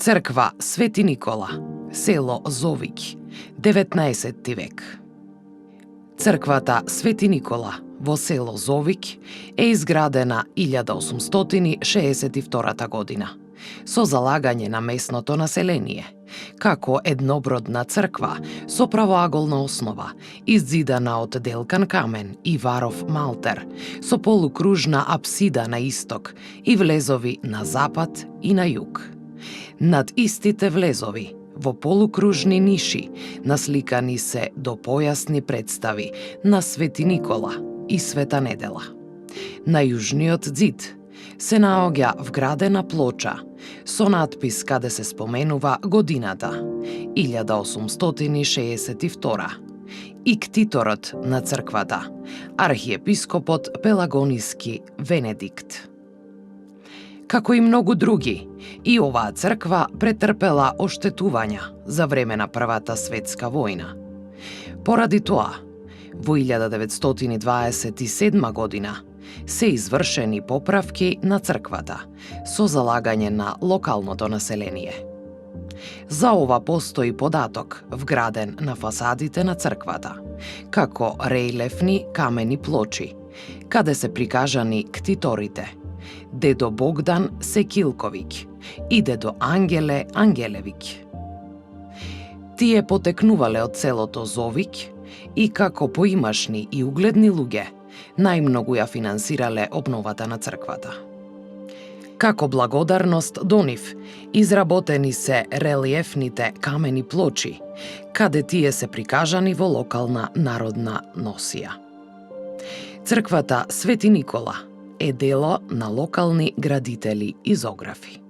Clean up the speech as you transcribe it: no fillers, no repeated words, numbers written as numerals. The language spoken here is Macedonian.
Црква Свети Никола, село Зовиќ, 19 век. Црквата Свети Никола во село Зовиќ е изградена 1862 година со залагање на местното население, како еднобродна црква со правоаголна основа, иззидана од делкан камен и варов малтер, со полукружна апсида на исток и влезови на запад и на југ. Над истите влезови, во полукружни ниши, насликани се допојасни представи на Свети Никола и Света Недела. На јужниот ѕид се наоѓа вградена плоча со надпис каде се споменува годината 1862 и ктиторот на црквата, архиепископот Пелагониски Венедикт. Како и многу други, и оваа црква претрпела оштетувања за време на Првата светска војна. Поради тоа, во 1927 година се извршени поправки на црквата со залагање на локалното население. За ова постои податок вграден на фасадите на црквата, како рејлефни камени плочи, каде се прикажани ктиторите дедо Богдан Секилковиќ и дедо Ангеле Ангелевиќ. Тие потекнувале од селото Зовиќ и како поимашни и угледни луѓе најмногу ја финансирале обновата на црквата. Како благодарност до нив, изработени се релиефните камени плочи, каде тие се прикажани во локална народна носија. Црквата Свети Никола е дело на локални градители и зографи.